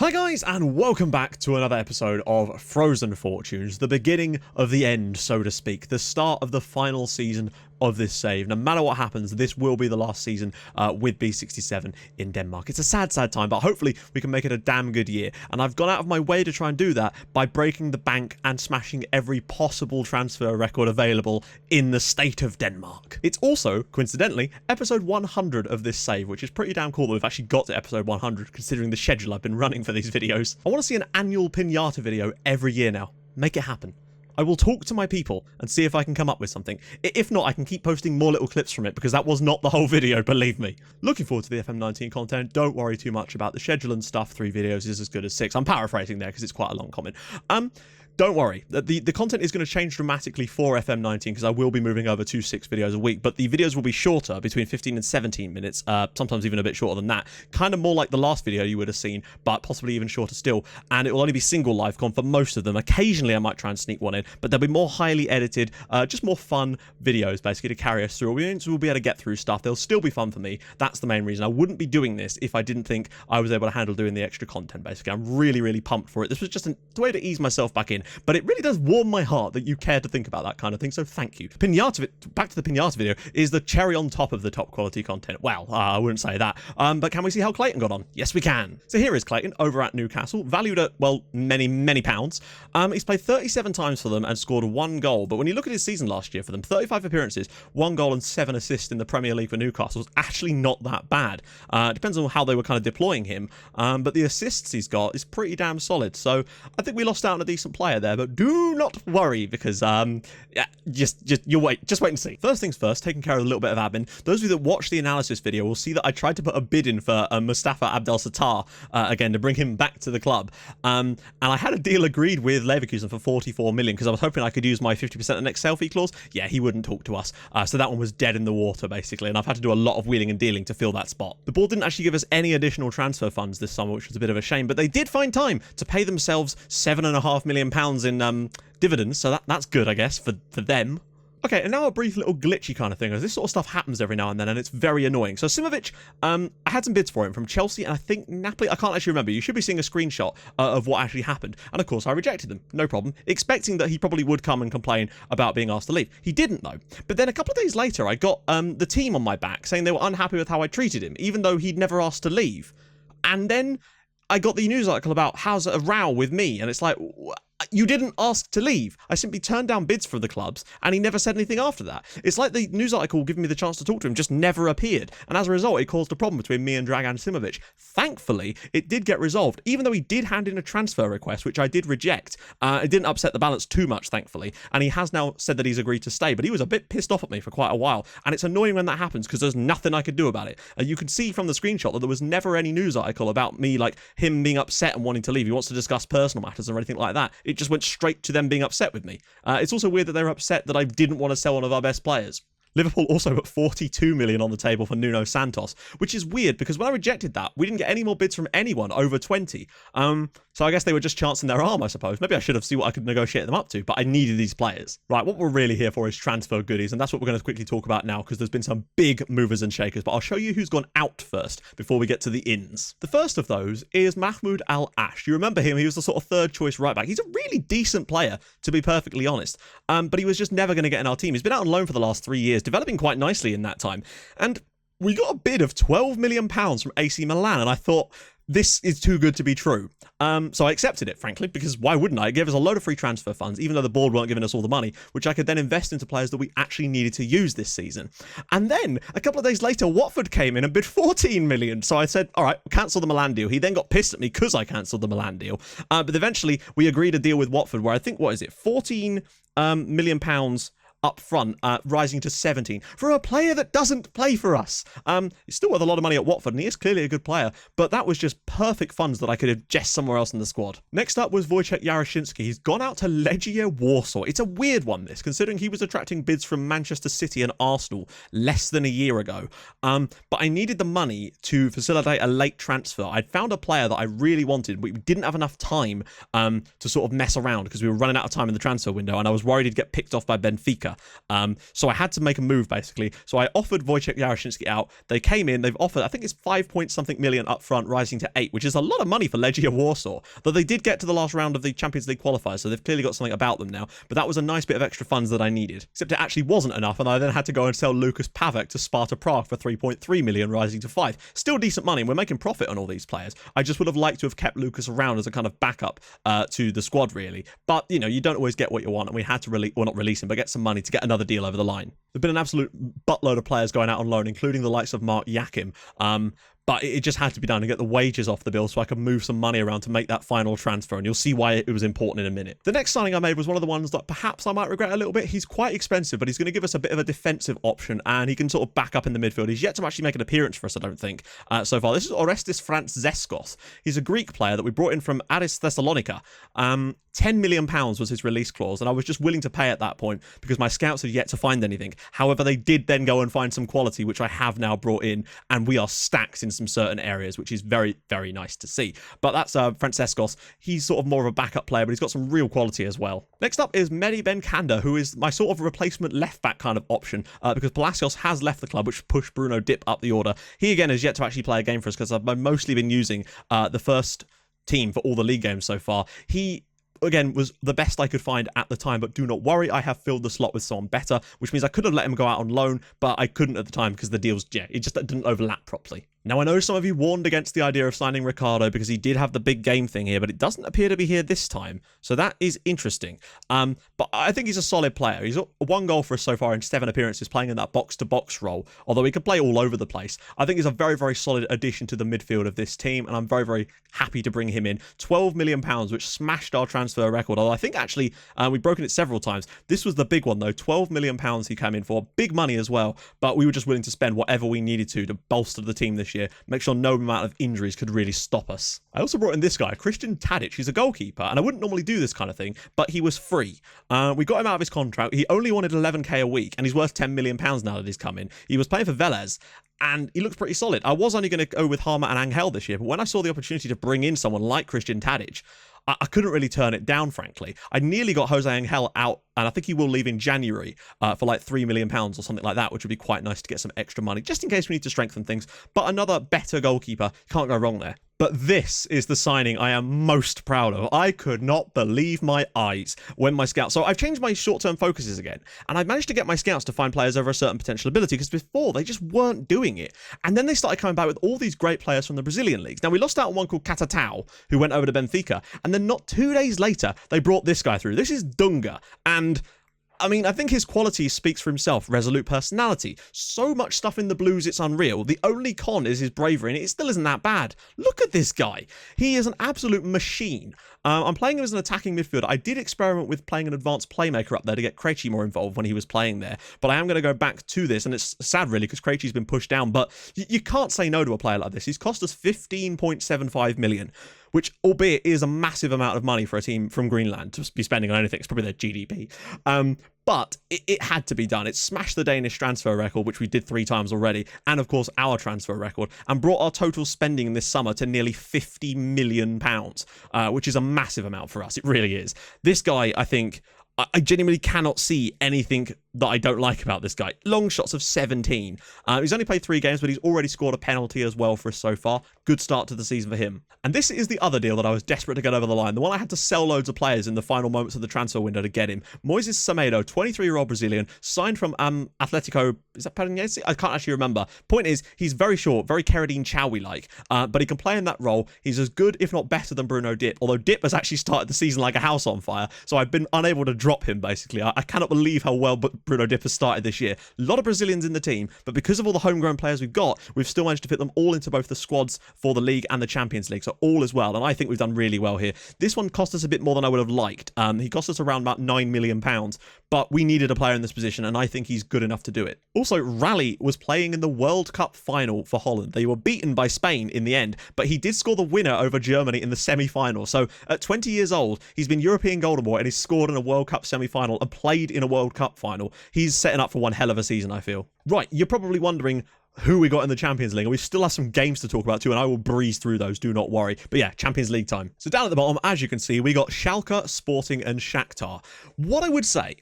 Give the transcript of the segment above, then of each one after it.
Hi guys, and welcome back to another episode of Frozen Fortunes, the beginning of the end, so to speak, the start of the final season of this save. No matter what happens, this will be the last season with B67 in Denmark. It's a sad time, but hopefully we can make it a damn good year. And I've gone out of my way to try and do that by breaking the bank and smashing every possible transfer record available in the state of Denmark. It's also, coincidentally, episode 100 of this save, which is pretty damn cool that we've actually got to episode 100 considering the schedule I've been running for these videos. I want to see an annual Pinata video every year now. Make it happen. I will talk to my people and see if I can come up with something. If not, I can keep posting more little clips from it because that was not the whole video, believe me. Looking forward to the FM19 content. Don't worry too much about the schedule and stuff. 3 videos is as good as 6. I'm paraphrasing there because it's quite a long comment. Don't worry, the content is going to change dramatically for FM19 because I will be moving over to 6 videos a week, but the videos will be shorter, between 15 and 17 minutes, sometimes even a bit shorter than that. Kind of more like the last video you would have seen, but possibly even shorter still, and it will only be single live con for most of them. Occasionally I might try and sneak one in, but they'll be more highly edited, just more fun videos basically to carry us through. We'll be able to get through stuff. They'll still be fun for me. That's the main reason. I wouldn't be doing this if I didn't think I was able to handle doing the extra content basically. I'm really pumped for it. This was just a way to ease myself back in, but it really does warm my heart that you care to think about that kind of thing, so thank you. Pinata, back to the Pinata video, is the cherry on top of the top quality content. Well, I wouldn't say that. But can we see how Clayton got on? Yes, we can. So here is Clayton over at Newcastle, valued at, well, many pounds. He's played 37 times for them and scored 1 goal. But when you look at his season last year for them, 35 appearances, 1 goal and 7 assists in the Premier League for Newcastle was actually not that bad. It depends on how they were kind of deploying him. But the assists he's got is pretty damn solid. So I think we lost out on a decent player there, but do not worry because yeah, just wait and see. First things first, taking care of a little bit of admin. Those of you that watch the analysis video will see that I tried to put a bid in for Mustafa Abdel Sattar again to bring him back to the club, and I had a deal agreed with Leverkusen for 44 million because I was hoping I could use my 50% of next selfie clause. Yeah, he wouldn't talk to us, so that one was dead in the water basically, and I've had to do a lot of wheeling and dealing to fill that spot. The board didn't actually give us any additional transfer funds this summer, which was a bit of a shame, but they did find time to pay themselves £7.5 million in dividends, so that's good, I guess, for them. Okay, and now a brief little glitchy kind of thing, as this sort of stuff happens every now and then, and it's very annoying. So Simovic, I had some bids for him from Chelsea, and I think Napoli, I can't actually remember. You should be seeing a screenshot of what actually happened. And of course, I rejected them, no problem, expecting that he probably would come and complain about being asked to leave. He didn't, though. But then a couple of days later, I got the team on my back, saying they were unhappy with how I treated him, even though he'd never asked to leave. And then I got the news article about how's a row with me, and it's like, you didn't ask to leave. I simply turned down bids from the clubs, and he never said anything after that. It's like the news article giving me the chance to talk to him just never appeared, and as a result, it caused a problem between me and Dragan Simovic. Thankfully, it did get resolved, even though he did hand in a transfer request, which I did reject. It didn't upset the balance too much, thankfully, and he has now said that he's agreed to stay, but he was a bit pissed off at me for quite a while, and it's annoying when that happens because there's nothing I could do about it. You can see from the screenshot that there was never any news article about me, like, him being upset and wanting to leave. He wants to discuss personal matters or anything like that. It just went straight to them being upset with me. It's also weird that they're upset that I didn't want to sell one of our best players. Liverpool also put 42 million on the table for Nuno Santos, which is weird because when I rejected that, we didn't get any more bids from anyone over 20. So I guess they were just chancing their arm, I suppose. Maybe I should have seen what I could negotiate them up to, but I needed these players. Right, what we're really here for is transfer goodies, and that's what we're going to quickly talk about now because there's been some big movers and shakers, but I'll show you who's gone out first before we get to the ins. The first of those is Mahmoud Al-Ash. You remember him? He was the sort of third choice right back. He's a really decent player, to be perfectly honest, but he was just never going to get in our team. He's been out on loan for the last 3 years, developing quite nicely in that time, and we got a bid of £12 million from AC Milan, and I thought, this is too good to be true. So I accepted it, frankly, because why wouldn't I? It gave us a load of free transfer funds, even though the board weren't giving us all the money, which I could then invest into players that we actually needed to use this season. And then, a couple of days later, Watford came in and bid 14 million. So I said, all right, cancel the Milan deal. He then got pissed at me because I cancelled the Milan deal. But eventually, we agreed a deal with Watford where I think, what is it, £14 million up front, rising to 17 for a player that doesn't play for us. He's still worth a lot of money at Watford, and he is clearly a good player, but that was just perfect funds that I could have just somewhere else in the squad. Next up was Wojciech Jaroszyński. He's gone out to Legia Warsaw. It's a weird one, this, considering he was attracting bids from Manchester City and Arsenal less than a year ago. But I needed the money to facilitate a late transfer. I'd found a player that I really wanted, but we didn't have enough time to sort of mess around because we were running out of time in the transfer window, and I was worried he'd get picked off by Benfica. Benfica. So I had to make a move, basically. So I offered Wojciech Jaroszynski out. They came in, they've offered, I think it's 5 point something million up front, rising to 8, which is a lot of money for Legia Warsaw. Though they did get to the last round of the Champions League qualifiers, so they've clearly got something about them now. But that was a nice bit of extra funds that I needed. Except it actually wasn't enough, and I then had to go and sell Lucas Pavic to Sparta Prague for 3.3 million, rising to 5. Still decent money, and we're making profit on all these players. I just would have liked to have kept Lucas around as a kind of backup to the squad, really. But, you know, you don't always get what you want, and we had to not release him, but get some money to get another deal over the line. There's been an absolute buttload of players going out on loan, including the likes of Mark Yakim. But it just had to be done to get the wages off the bill so I could move some money around to make that final transfer, and you'll see why it was important in a minute. The next signing I made was one of the ones that perhaps I might regret a little bit. He's quite expensive, but he's going to give us a bit of a defensive option, and he can sort of back up in the midfield. He's yet to actually make an appearance for us, I don't think, so far. This is Orestis Frantzeskos. He's a Greek player that we brought in from Aris Thessalonica. £10 million was his release clause, and I was just willing to pay at that point because my scouts had yet to find anything. However, they did then go and find some quality, which I have now brought in, and we are stacked in some certain areas, which is very, very nice to see. But that's Frantzeskos. He's sort of more of a backup player, but he's got some real quality as well. Next up is Mehdi Benkanda, who is my sort of replacement left-back kind of option, because Palacios has left the club, which pushed Bruno Dip up the order. He, again, has yet to actually play a game for us because I've mostly been using the first team for all the league games so far. He, again, was the best I could find at the time, but do not worry, I have filled the slot with someone better, which means I could have let him go out on loan, but I couldn't at the time because the deals, it just didn't overlap properly. Now, I know some of you warned against the idea of signing Ricardo because he did have the big game thing here, but it doesn't appear to be here this time, so that is interesting. But I think he's a solid player. He's 1 goal for us so far in 7 appearances, playing in that box-to-box role, although he can play all over the place. I think he's a very, very solid addition to the midfield of this team, and I'm very, very happy to bring him in. £12 million, which smashed our transfer record, although I think actually we've broken it several times. This was the big one, though. £12 million he came in for. Big money as well, but we were just willing to spend whatever we needed to bolster the team this year, make sure no amount of injuries could really stop us. I also brought in this guy, Christian Tadic. He's a goalkeeper, and I wouldn't normally do this kind of thing, but he was free. We got him out of his contract. He only wanted 11k a week, and he's worth £10 million now that he's come in. He was playing for Velez, and he looks pretty solid. I was only going to go with Harma and Angel this year, but when I saw the opportunity to bring in someone like Christian Tadic, I couldn't really turn it down, frankly. I nearly got Jose Angel out, and I think he will leave in January for like £3 million or something like that, which would be quite nice to get some extra money, just in case we need to strengthen things. But another better goalkeeper, can't go wrong there. But this is the signing I am most proud of. I could not believe my eyes when my scouts... So I've changed my short-term focuses again, and I've managed to get my scouts to find players over a certain potential ability, because before they just weren't doing it. And then they started coming back with all these great players from the Brazilian leagues. Now, we lost out on one called Catatau, who went over to Benfica, and then not 2 days later, they brought this guy through. This is Dunga, and... I mean, I think his quality speaks for himself. Resolute personality. So much stuff in the Blues, it's unreal. The only con is his bravery, and it still isn't that bad. Look at this guy. He is an absolute machine. I'm playing him as an attacking midfielder. I did experiment with playing an advanced playmaker up there to get Krejci more involved when he was playing there, but I am going to go back to this, and it's sad, really, because Krejci's been pushed down, but you can't say no to a player like this. He's cost us 15.75 million, which, albeit, is a massive amount of money for a team from Greenland to be spending on anything. It's probably their GDP. But it had to be done. It smashed the Danish transfer record, which we did 3 times already, and of course our transfer record, and brought our total spending this summer to nearly £50 million, which is a massive amount for us. It really is. This guy, I think... I genuinely cannot see anything that I don't like about this guy. Long shots of 17. He's only played 3 games, but he's already scored a penalty as well for us so far. Good start to the season for him. And this is the other deal that I was desperate to get over the line. The one I had to sell loads of players in the final moments of the transfer window to get him. Moises Semedo, 23-year-old Brazilian, signed from Atletico... Is that Paranaense? I can't actually remember. Point is, he's very short, very Keradine Chowie-like, but he can play in that role. He's as good, if not better, than Bruno Dip, although Dip has actually started the season like a house on fire, so I've been unable to drop him, basically. I cannot believe how well Bruno Dip has started this year. A lot of Brazilians in the team, but because of all the homegrown players we've got, we've still managed to fit them all into both the squads for the league and the Champions League, so all is well, and I think we've done really well here. This one cost us a bit more than I would have liked. He cost us around about £9 million, but we needed a player in this position, and I think he's good enough to do it. Also, Rally was playing in the World Cup final for Holland. They were beaten by Spain in the end, but he did score the winner over Germany in the semi-final. So at 20 years old, he's been European Golden Boy, and he's scored in a World Cup semi-final and played in a World Cup final. He's setting up for one hell of a season, I feel. Right, you're probably wondering who we got in the Champions League, and we still have some games to talk about too, and I will breeze through those, do not worry. But yeah, Champions League time. So down at the bottom, as you can see, we got Schalke, Sporting, and Shakhtar. What I would say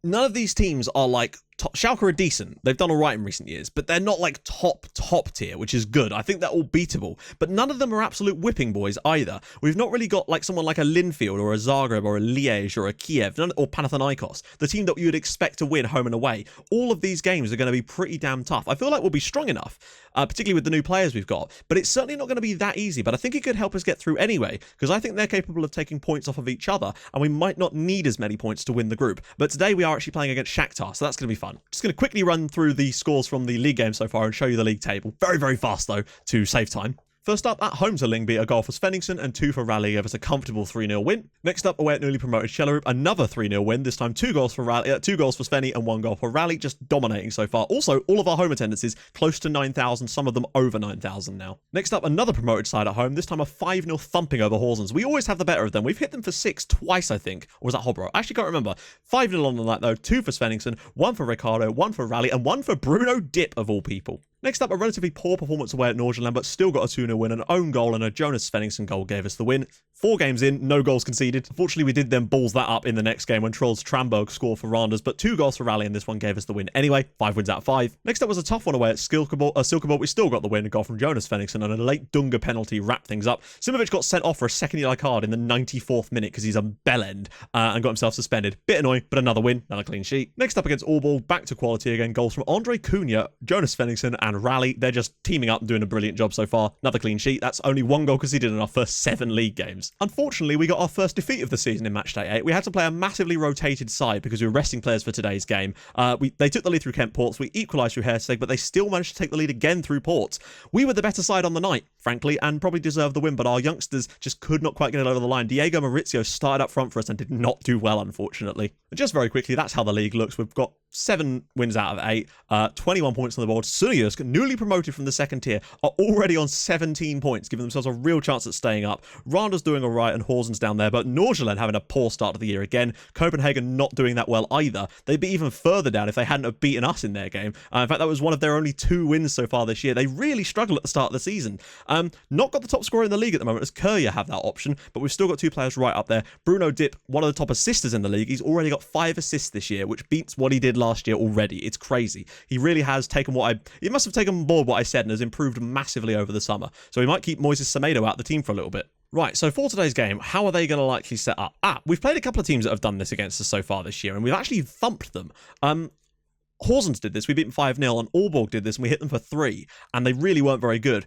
none of these teams are like Schalke are decent. They've done all right in recent years, but they're not like top tier, which is good. I think they're all beatable, but none of them are absolute whipping boys either. We've not really got like someone like a Linfield or a Zagreb or a Liège or a Kiev or Panathinaikos, the team that you would expect to win home and away. All of these games are going to be pretty damn tough. I feel like we'll be strong enough, particularly with the new players we've got, but it's certainly not going to be that easy. But I think it could help us get through anyway, because I think they're capable of taking points off of each other, and we might not need as many points to win the group. But today we are actually playing against Shakhtar, so that's going to be fun. Just going to quickly run through the scores from the league game so far and show you the league table. Very, very fast though, to save time. First up, at home to Lyngby, a goal for Svenningsson and 2 for Raleigh gave us a comfortable 3-0 win. Next up, away at newly promoted Kjellerup, another 3-0 win, this time 2 goals for Raleigh, 2 goals for Svenny and 1 goal for Raleigh, just dominating so far. Also, all of our home attendances close to 9,000, some of them over 9,000 now. Next up, another promoted side at home, this time a 5-0 thumping over Horsens. We always have the better of them. We've hit them for 6 twice, I think. Or was that Hobro? I actually can't remember. 5-0 on the night though, 2 for Svenningsson, 1 for Ricardo, 1 for Raleigh, and 1 for Bruno Dip of all people. Next up, a relatively poor performance away at Nordsjælland, but still got a 2-0 win. An own goal and a Jonas Svenningsson goal gave us the win. 4 games in, no goals conceded. Unfortunately, we did then balls that up in the next game when Trolls Tramberg scored for Randers, but 2 goals for Raleigh and this one gave us the win anyway. 5 wins out of 5. Next up was a tough one away at Silkeborg. We still got the win, a goal from Jonas Svenningsson, and a late Dunga penalty wrapped things up. Simovic got sent off for a SecondYellowCard in the 94th minute because he's a bellend and got himself suspended. Bit annoying, but another win, another clean sheet. Next up against Aalborg, back to quality again. Goals from Andre Cunha, Jonas Svenningsson, and Raleigh. They're just teaming up and doing a brilliant job so far. Another clean sheet. That's only 1 goal conceded in our first 7 league games. Unfortunately, we got our first defeat of the season in match day 8. We had to play a massively rotated side because we were resting players for today's game. They took the lead through Kent Ports. We equalised through Herseg, but they still managed to take the lead again through Ports. We were the better side on the night, frankly, and probably deserved the win, but our youngsters just could not quite get it over the line. Diego Maurizio started up front for us and did not do well, unfortunately. And just very quickly, that's how the league looks. We've got 7 wins out of 8, 21 points on the board. Sunayusk, newly promoted from the second tier, are already on 17 points, giving themselves a real chance at staying up. Rander's doing all right and Horsen's down there, but Nordsjælland having a poor start to the year again. Copenhagen not doing that well either. They'd be even further down if they hadn't have beaten us in their game. In fact, that was one of their only 2 wins so far this year. They really struggle at the start of the season. Not got the top scorer in the league at the moment, as Kurja have that option, but we've still got 2 players right up there. Bruno Dip, one of the top assisters in the league. He's already got 5 assists this year, which beats what he did last year already. It's crazy. He really has taken he must have taken on board what I said and has improved massively over the summer. So we might keep Moises Semedo out of the team for a little bit. Right, so for today's game, how are they going to likely set up? We've played a couple of teams that have done this against us so far this year, and we've actually thumped them. Horsens did this, we beat them 5-0, and Aalborg did this, and we hit them for 3, and they really weren't very good.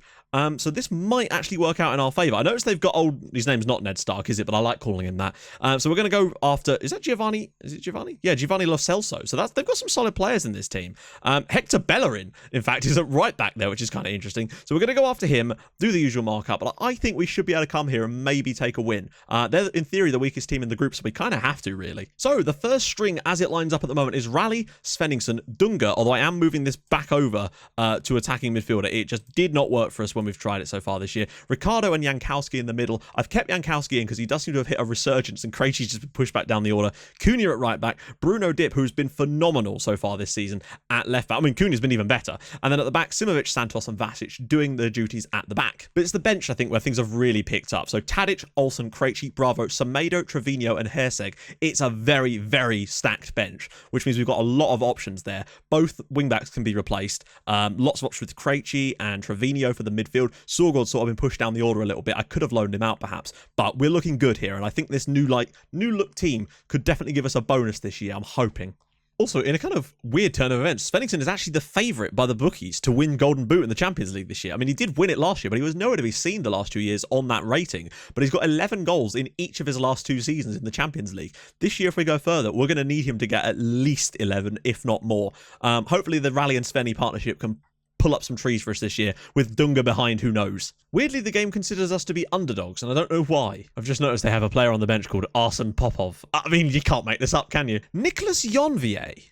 So this might actually work out in our favour. I noticed they've got his name's not Ned Stark, is it? But I like calling him that. So we're going to go after, is that Giovanni? Is it Giovanni? Yeah, Giovanni Lo Celso. So they've got some solid players in this team. Hector Bellerin, in fact, is at right back there, which is kind of interesting. So we're going to go after him, do the usual markup, but I think we should be able to come here and maybe take a win. They're, in theory, the weakest team in the group, so we kind of have to, really. So the first string, as it lines up at the moment, is Raleigh, Svenningsson, Dunga, although I am moving this back over to attacking midfielder. It just did not work for us when we've tried it so far this year. Ricardo and Jankowski in the middle. I've kept Jankowski in because he does seem to have hit a resurgence and Krejci's just been pushed back down the order. Cunha at right back. Bruno Dip, who's been phenomenal so far this season at left back. I mean, Cunha's been even better. And then at the back, Simovic, Santos and Vasic doing their duties at the back. But it's the bench, I think, where things have really picked up. So Tadic, Olsen, Krejci, Bravo, Semedo, Trevino and Herseg. It's a very, very stacked bench, which means we've got a lot of options there. Both wingbacks can be replaced. Lots of options with Krejci and Trevino for the midfield. Sorgård's sort of been pushed down the order a little bit. I could have loaned him out perhaps, but we're looking good here. And I think this new look team could definitely give us a bonus this year. I'm hoping. Also, in a kind of weird turn of events, Svenningsson is actually the favourite by the bookies to win Golden Boot in the Champions League this year. I mean, he did win it last year, but he was nowhere to be seen the last 2 years on that rating. But he's got 11 goals in each of his last 2 seasons in the Champions League. This year, if we go further, we're going to need him to get at least 11, if not more. Hopefully, the Raleigh and Svenny partnership can pull up some trees for us this year, with Dunga behind, who knows. Weirdly, the game considers us to be underdogs, and I don't know why. I've just noticed they have a player on the bench called Arsen Popov. I mean, you can't make this up, can you? Nicholas Jonvier.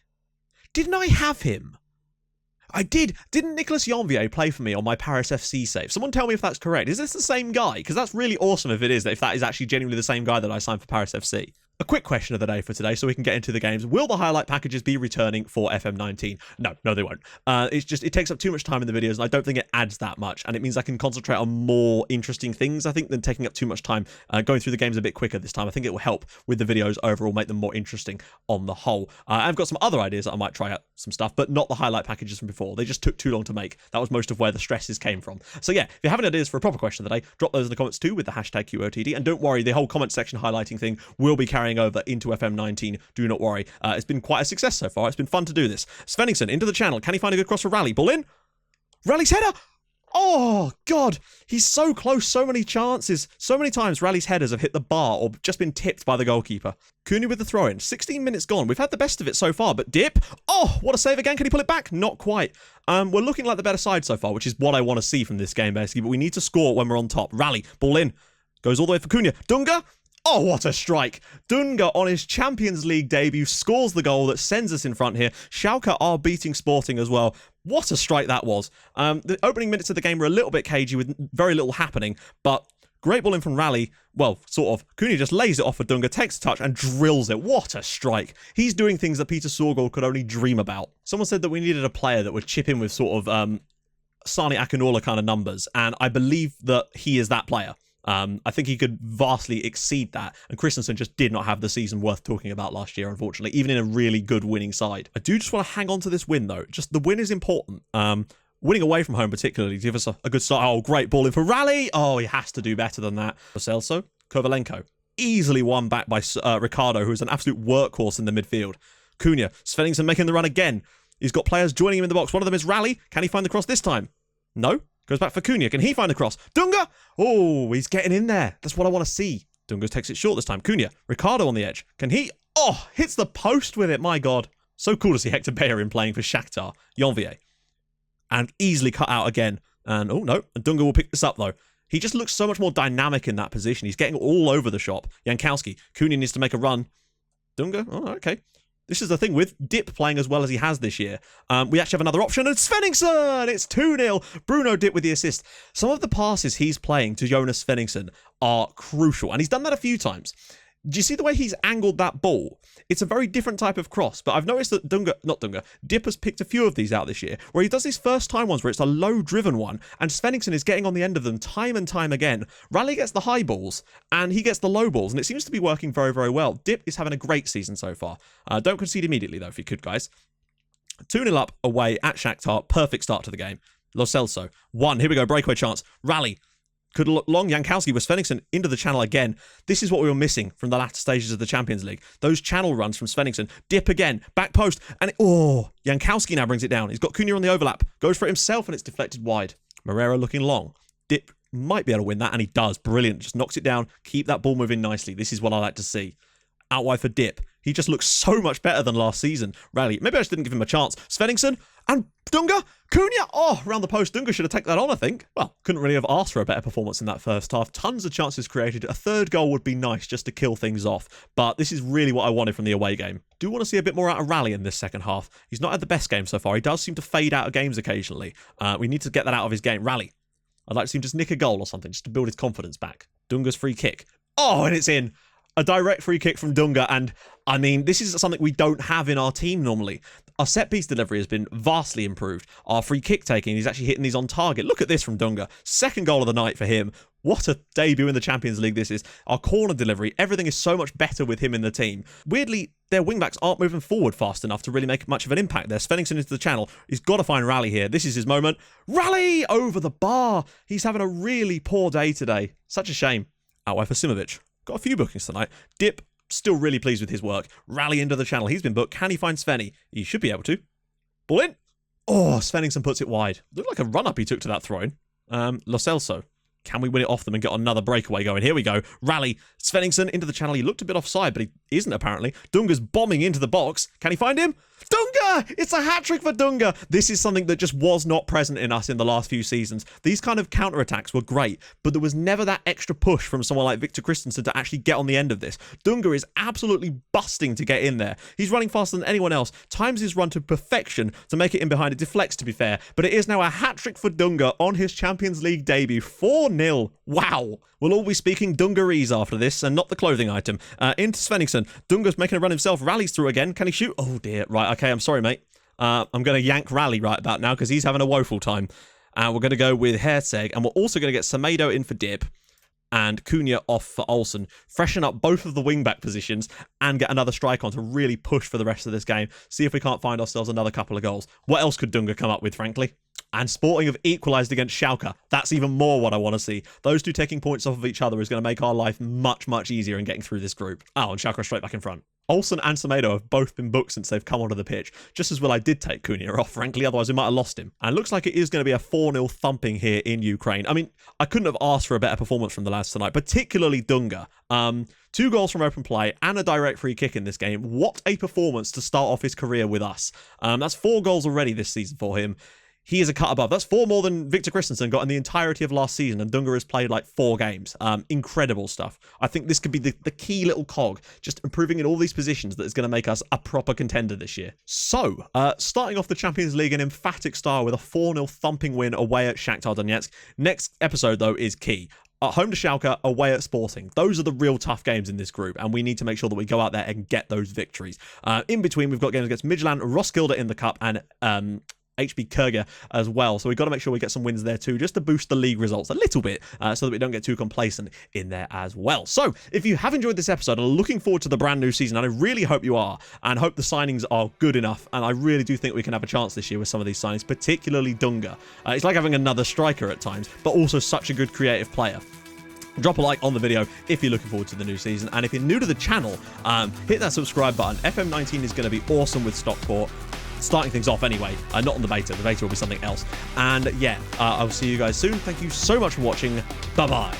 Didn't I have him? I did. Didn't Nicholas Jonvier play for me on my Paris FC save? Someone tell me if that's correct. Is this the same guy? Because that's really awesome if it is, if that is actually genuinely the same guy that I signed for Paris FC. A quick question of the day for today so we can get into the games. Will the highlight packages be returning for FM19? No, they won't. It takes up too much time in the videos, and I don't think it adds that much, and it means I can concentrate on more interesting things, I think, than taking up too much time going through the games a bit quicker this time. I think it will help with the videos overall, make them more interesting on the whole. I've got some other ideas that I might try out some stuff, but not the highlight packages from before. They just took too long to make. That was most of where the stresses came from. So yeah, if you have any ideas for a proper question of the day, drop those in the comments too with the hashtag QOTD, and don't worry, the whole comment section highlighting thing will be carrying over into FM19. Do not worry. It's been quite a success so far. It's been fun to do this. Svenningsson into the channel. Can he find a good cross for Rally? Ball in. Rally's header. Oh, God. He's so close. So many chances. So many times Rally's headers have hit the bar or just been tipped by the goalkeeper. Cooney with the throw-in. 16 minutes gone. We've had the best of it so far, but Dip. Oh, what a save again. Can he pull it back? Not quite. We're looking like the better side so far, which is what I want to see from this game, basically, but we need to score when we're on top. Rally. Ball in. Goes all the way for Cunha. Dunga. Oh, what a strike. Dunga on his Champions League debut scores the goal that sends us in front here. Schalke are beating Sporting as well. What a strike that was. The opening minutes of the game were a little bit cagey with very little happening, but great ball in from Rally. Well, sort of. Cunha just lays it off for Dunga, takes a touch and drills it. What a strike. He's doing things that Peter Sorgol could only dream about. Someone said that we needed a player that would chip in with sort of Sani Akinola kind of numbers, and I believe that he is that player. I think he could vastly exceed that, and Christensen just did not have the season worth talking about last year, unfortunately, even in a really good winning side. I do just want to hang on to this win, though. Just the win is important. Winning away from home, particularly, to give us a good start. Oh, great ball in for Rally. Oh, he has to do better than that. Celso, Kovalenko, easily won back by Ricardo, who's an absolute workhorse in the midfield. Cunha, Svenningsson making the run again. He's got players joining him in the box. One of them is Rally. Can he find the cross this time? No. Goes back for Cunha. Can he find the cross? Dunga! Oh, he's getting in there. That's what I want to see. Dunga takes it short this time. Cunha. Ricardo on the edge. Can he? Oh, hits the post with it. My God. So cool to see Hector Bellerin playing for Shakhtar. Janvier. And easily cut out again. And, oh, no. And Dunga will pick this up, though. He just looks so much more dynamic in that position. He's getting all over the shop. Jankowski. Cunha needs to make a run. Dunga. Oh, okay. This is the thing with Dip playing as well as he has this year. We actually have another option, and Svenningsson! It's 2-0. Bruno Dip with the assist. Some of the passes he's playing to Jonas Svenningsson are crucial, and he's done that a few times. Do you see the way he's angled that ball? It's a very different type of cross, but I've noticed that Dip has picked a few of these out this year, where he does these first time ones where it's a low-driven one, and Svenningsson is getting on the end of them time and time again. Rally gets the high balls, and he gets the low balls, and it seems to be working very, very well. Dip is having a great season so far. Don't concede immediately, though, if you could, guys. 2-0 up away at Shakhtar. Perfect start to the game. Lo Celso. 1. Here we go. Breakaway chance. Rally. Could look long. Jankowski with Svenningsson into the channel again. This is what we were missing from the latter stages of the Champions League. Those channel runs from Svenningsson. Dip again. Back post. And Jankowski now brings it down. He's got Cunha on the overlap. Goes for it himself and it's deflected wide. Moreira looking long. Dip might be able to win that, and he does. Brilliant. Just knocks it down. Keep that ball moving nicely. This is what I like to see. Out wide for Dip. He just looks so much better than last season. Rally. Maybe I just didn't give him a chance. Svenningsson and Dunga. Cunha. Oh, around the post. Dunga should have taken that on, I think. Well, couldn't really have asked for a better performance in that first half. Tons of chances created. A third goal would be nice just to kill things off. But this is really what I wanted from the away game. Do want to see a bit more out of Rally in this second half. He's not had the best game so far. He does seem to fade out of games occasionally. We need to get that out of his game. Rally. I'd like to see him just nick a goal or something just to build his confidence back. Dunga's free kick. Oh, and it's in. A direct free kick from Dunga, and I mean, this is something we don't have in our team normally. Our set-piece delivery has been vastly improved. Our free kick taking, he's actually hitting these on target. Look at this from Dunga. Second goal of the night for him. What a debut in the Champions League this is. Our corner delivery, everything is so much better with him in the team. Weirdly, their wingbacks aren't moving forward fast enough to really make much of an impact there. Svenningsson into the channel. He's got to find Rally here. This is his moment. Rally over the bar. He's having a really poor day today. Such a shame. Out wide for Simovic. Got a few bookings tonight. Dip, still really pleased with his work. Rally into the channel. He's been booked. Can he find Svenny? He should be able to. Ball in. Oh, Svenningsson puts it wide. Looked like a run-up he took to that throw-in. Lo Celso. Can we win it off them and get another breakaway going? Here we go. Rally. Svenningsson into the channel. He looked a bit offside, but he isn't apparently. Dunga's bombing into the box. Can he find him? Dunga! It's a hat-trick for Dunga. This is something that just was not present in us in the last few seasons. These kind of counter-attacks were great, but there was never that extra push from someone like Victor Christensen to actually get on the end of this. Dunga is absolutely busting to get in there. He's running faster than anyone else. Times his run to perfection to make it in behind. It deflects, to be fair, but it is now a hat-trick for Dunga on his Champions League debut. 4-0. Wow. We'll all be speaking dungarees after this, and not the clothing item. Into Svenningsson. Dunga's making a run himself. Rallies through again. Can he shoot? Oh, dear. Right, okay, I'm sorry, mate. I'm going to yank Rally right about now because he's having a woeful time. And we're going to go with Herzeg, and we're also going to get Semedo in for dip. And Cunha off for Olsen. Freshen up both of the wing-back positions and get another strike on to really push for the rest of this game. See if we can't find ourselves another couple of goals. What else could Dunga come up with, frankly? And Sporting have equalised against Schalke. That's even more what I want to see. Those two taking points off of each other is going to make our life much, much easier in getting through this group. Oh, and Schalke are straight back in front. Olsen and Semedo have both been booked since they've come onto the pitch. Just as well I did take Cunha off, frankly, otherwise we might have lost him. And it looks like it is going to be a 4-0 thumping here in Ukraine. I mean, I couldn't have asked for a better performance from the lads tonight, particularly Dunga. 2 goals from open play and a direct free kick in this game. What a performance to start off his career with us. That's 4 goals already this season for him. He is a cut above. That's 4 more than Victor Christensen got in the entirety of last season, and Dunga has played like 4 games. Incredible stuff. I think this could be the key little cog, just improving in all these positions, that is going to make us a proper contender this year. So, starting off the Champions League in emphatic style with a 4-0 thumping win away at Shakhtar Donetsk. Next episode, though, is key. Home to Schalke, away at Sporting. Those are the real tough games in this group, and we need to make sure that we go out there and get those victories. In between, we've got games against Midtjylland, Roskilde in the Cup, and HB Kurga as well. So we've got to make sure we get some wins there too, just to boost the league results a little bit, so that we don't get too complacent in there as well. So if you have enjoyed this episode and are looking forward to the brand new season, and I really hope you are, and hope the signings are good enough, and I really do think we can have a chance this year with some of these signings, particularly Dunga. It's like having another striker at times, but also such a good creative player. Drop a like on the video if you're looking forward to the new season, and if you're new to the channel, hit that subscribe button. FM19 is going to be awesome with Stockport. Starting things off anyway, not on the beta. The beta will be something else. And yeah, I'll see you guys soon. Thank you so much for watching. Bye-bye.